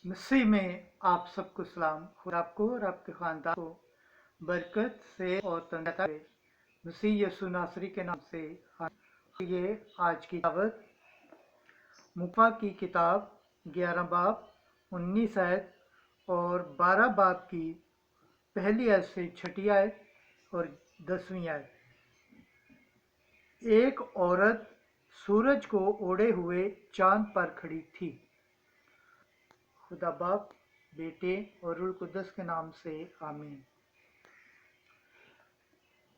मसीह में आप सबको सलाम। खुदा आपको और आपके खानदान को बरकत से और तंदुरुस्ती दे। मसीह यीशु नासरी के नाम से ये आज की दावत मुक्का की किताब 11 बाब 19 आयत और 12 बाब की पहली आयत से छठी आयत और 10वीं आयत। एक औरत सूरज को ओढ़े हुए चांद पर खड़ी थी। खुदा बाप, बेटे और रूह कुद्दस के नाम से आमीन।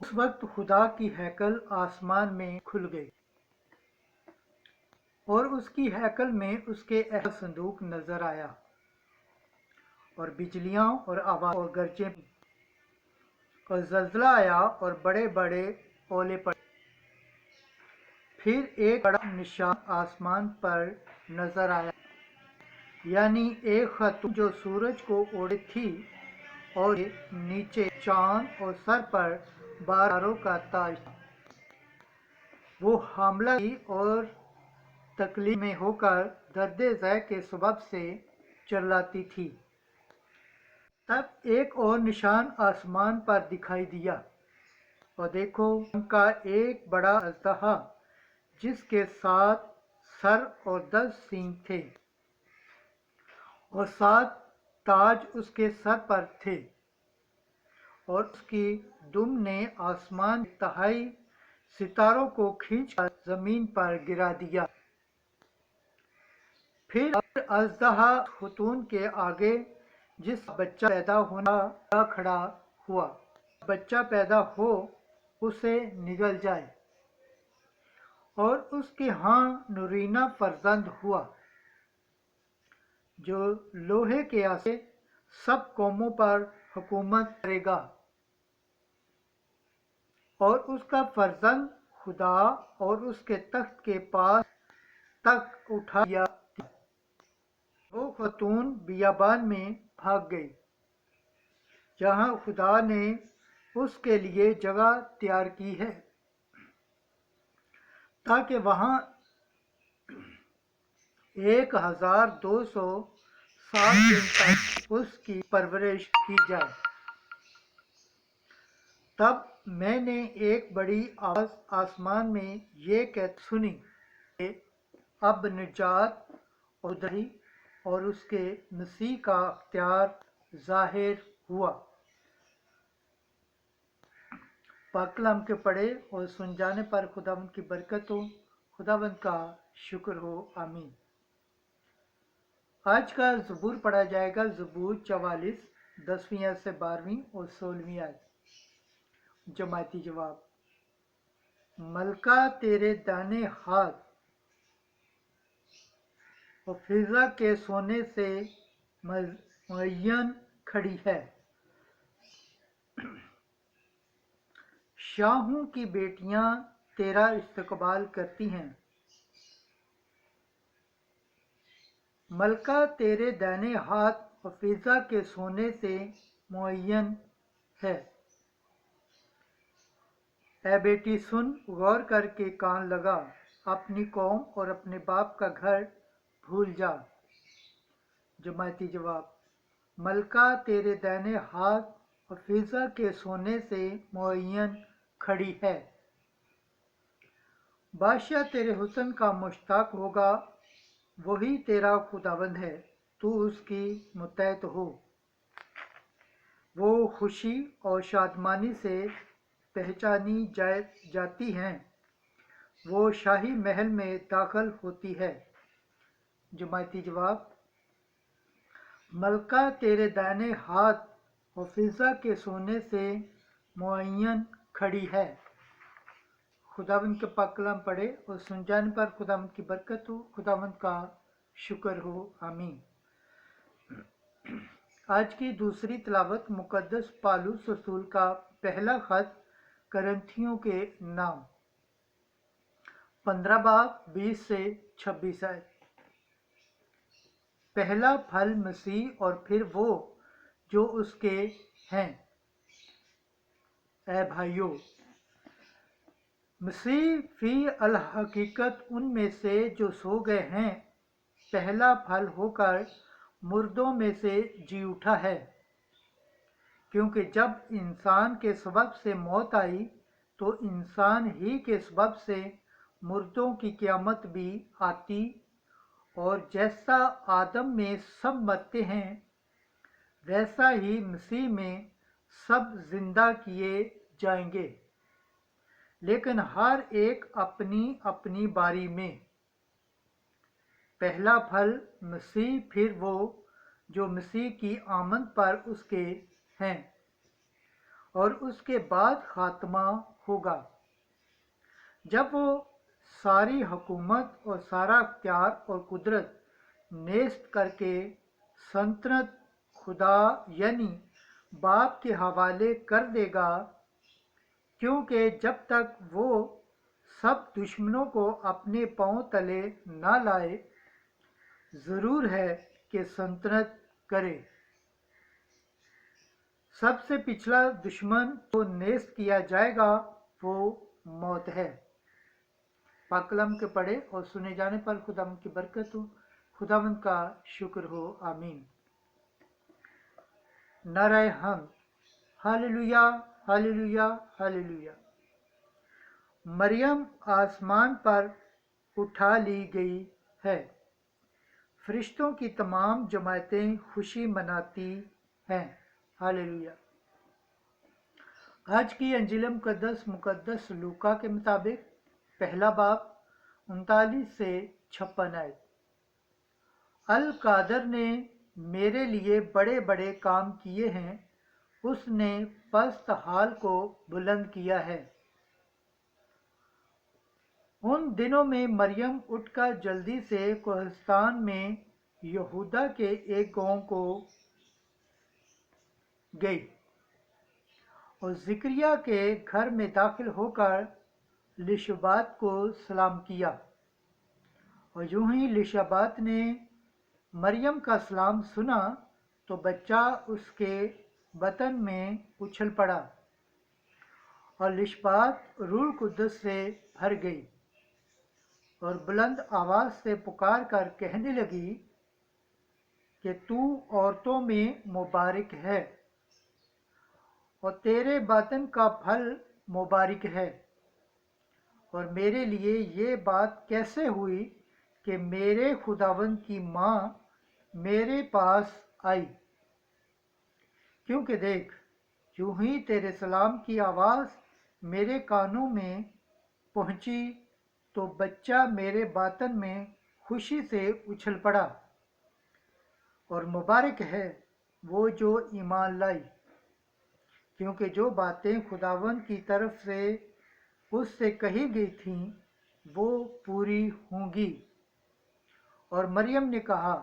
उस वक्त खुदा की हैकल आसमान में खुल गई और उसकी हैकल में उसके अहद संदूक नजर आया और बिजलियां और आवाज और गरजें और जलजला आया और बड़े बड़े ओले पड़े। फिर एक बड़ा निशान आसमान पर नजर आया, यानी एक खातून जो सूरज को ओढ़े थी और नीचे चांद और सर पर 12 तारों का ताज था। वो हामला थी और तकलीफ में होकर दर्दे ज़ै के सबब से चिल्लाती थी। तब एक और निशान आसमान पर दिखाई दिया और देखो, उनका एक बड़ा अजदहा जिसके 7 सर और 10 सींग थे और 7 ताज उसके सर पर थे और उसकी दुम ने आसमान के तिहाई सितारों को खींचकर जमीन पर गिरा दिया। फिर अजदहा खतून के आगे जिस बच्चा पैदा होना खड़ा हुआ, बच्चा पैदा हो उसे निगल जाए, और उसके यहाँ नूरीना फर्जंद हुआ जो लोहे के आसे सब कौमों पर हुकूमत करेगा, और उसका फर्जंद खुदा और उसके तख्त के पास तक उठा दिया। वो खतून बियाबान में भाग गई जहाँ खुदा ने उसके लिए जगह तैयार की है, ताकि वहाँ 1260 दिन तक उसकी परवरिश की जाए। तब मैंने एक बड़ी आवाज़ आसमान में ये कहते सुनी कि अब निजात और दही और उसके मसीह का अख्तियार जाहिर हुआ। पाक कलाम के पढ़े और सुन जाने पर खुदावंद की बरकत हो, खुदावंद का शुक्र हो, आमीन। आज का ज़बूर पढ़ा जाएगा, ज़बूर 44 10वीं आयत से 12वीं और 16वीं आयत। जमाती जवाब। मलका तेरे दाने हाथ और फिजा के सोने से मुअय्यन खड़ी है। शाहों की बेटियां तेरा इस्तकबाल करती हैं। मलका तेरे दाने हाथ और फिजा के सोने से मुअय्यन है। ऐ बेटी सुन, गौर करके कान लगा, अपनी कौम और अपने बाप का घर भूल जा। जमाती जवाब। मलका तेरे दाने हाथ और फिजा के सोने से मुअय्यन खड़ी है। बादशाह तेरे हुस्न का मुश्ताक होगा, वही तेरा खुदाबंद है, तू उसकी मुतैत हो। वो खुशी और शादमानी से पहचानी जाती हैं, वो शाही महल में दाखिल होती है। जमाती जवाब। मलका तेरे दाने हाथ और फिजा के सोने से मुअय्यन खड़ी है। खुदावंद के पाक कलाम पढ़े और सुन जाने पर खुदावंद की बरकत हो, खुदावंद का शुक्र हो, आमीन। आज की दूसरी तिलावत मुकद्दस पालूस रसूल का पहला खत करंथियों के नाम, 15 बाब 20 से 26 आयत। पहला फल मसीह और फिर वो जो उसके हैं। ऐ भाइयों, मसीह फी अल हकीकत उनमें से जो सो गए हैं पहला फल होकर मुर्दों में से जी उठा है, क्योंकि जब इंसान के सबब से मौत आई तो इंसान ही के सबब से मुर्दों की क़यामत भी आती, और जैसा आदम में सब मरते हैं वैसा ही मसीह में सब जिंदा किए जाएंगे, लेकिन हर एक अपनी अपनी बारी में। पहला फल मसीह, फिर वो जो मसीह की आमद पर उसके हैं, और उसके बाद खात्मा होगा जब वो सारी हुकूमत और सारा अख्तियार और कुदरत नेस्त करके सल्तनत खुदा यानी बाप के हवाले कर देगा, क्योंकि जब तक वो सब दुश्मनों को अपने पांव तले ना लाए ज़रूर है कि सल्तनत करे। सबसे पिछला दुश्मन जो नेस्त किया जाएगा वो मौत है। पाक कलाम के पढ़े और सुने जाने पर खुदावंद की बरकत हो, खुदावंद का शुक्र हो, आमीन। नाराए हम, हालेलुया हालेलुया हालेलुया। मरियम आसमान पर उठा ली गई है। फरिश्तों की तमाम जमातें खुशी मनाती हैं। हालेलुया। आज की अंजील मुकद्दस लूका के मुताबिक पहला बाब 39 से 56 आयत। अल कादर ने मेरे लिए बड़े बड़े काम किए हैं, उसने पस्त हाल को बुलंद किया है। उन दिनों में मरियम उठकर जल्दी से कोहस्तान में यहूदा के एक गांव को गई और जिक्रिया के घर में दाखिल होकर लिशबात को सलाम किया। और यूं ही लिशबात ने मरियम का सलाम सुना तो बच्चा उसके बतन में उछल पड़ा और लिशबात रूह कुद्दस से भर गई और बुलंद आवाज से पुकार कर कहने लगी कि तू औरतों में मुबारक है और तेरे बतन का फल मुबारक है। और मेरे लिए ये बात कैसे हुई कि मेरे खुदावंद की माँ मेरे पास आई, क्योंकि देख यूं ही तेरे सलाम की आवाज़ मेरे कानों में पहुंची तो बच्चा मेरे बातन में खुशी से उछल पड़ा। और मुबारक है वो जो ईमान लाई, क्योंकि जो बातें खुदावंद की तरफ से उससे कही गई थीं वो पूरी होंगी। और मरियम ने कहा,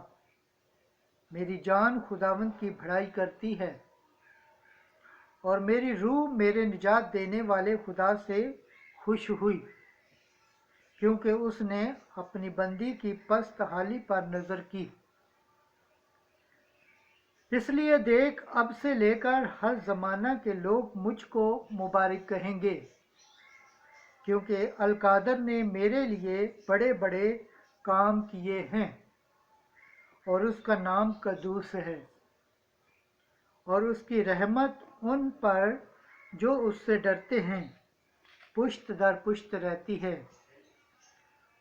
मेरी जान खुदावंद की बड़ाई करती है और मेरी रूह मेरे निजात देने वाले खुदा से खुश हुई, क्योंकि उसने अपनी बंदी की पस्त हाली पर नज़र की। इसलिए देख अब से लेकर हर ज़माना के लोग मुझको मुबारक कहेंगे, क्योंकि अलकादर ने मेरे लिए बड़े बड़े काम किए हैं और उसका नाम कदूस है। और उसकी रहमत उन पर जो उससे डरते हैं पुश्त दर पुश्त रहती है।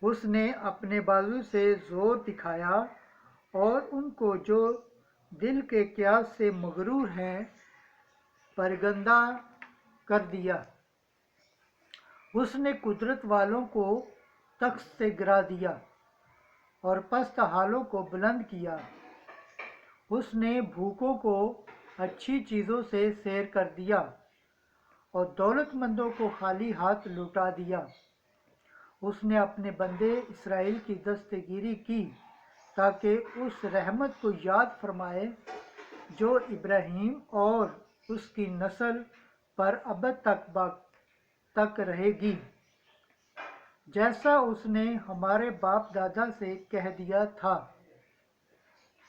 उसने अपने बाजू से जोर दिखाया और उनको जो दिल के क्यास से मगरूर हैं परगंदा कर दिया। उसने कुदरत वालों को तख्त से गिरा दिया और पस्त हालों को बुलंद किया। उसने भूखों को अच्छी चीज़ों से सैर कर दिया और दौलतमंदों को खाली हाथ लौटा दिया। उसने अपने बंदे इसराइल की दस्तगीरी की ताकि उस रहमत को याद फरमाए जो इब्राहीम और उसकी नस्ल पर अब तक रहेगी, जैसा उसने हमारे बाप दादा से कह दिया था।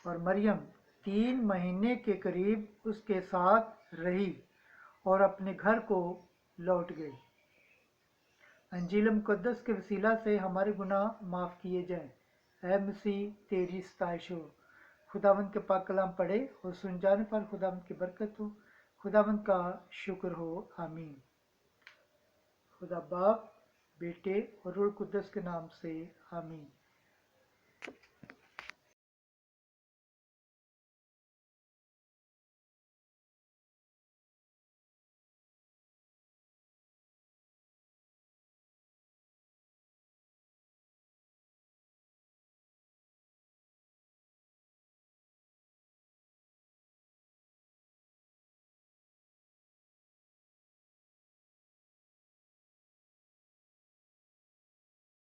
और मरियम 3 महीने के करीब उसके साथ रही और अपने घर को लौट गई। अंजील मुकद्दस के वसीला से हमारे गुनाह माफ़ किए जाएं। ऐ मसीह तेरी सताइश हो। खुदावंद के पाक कलाम पढ़े और सुन जाने पर खुदावंद की बरकत हो, खुदावंद का शुक्र हो, आमीन। खुदा बाप, बेटे और रूह कुद्दस के नाम से, आमीन।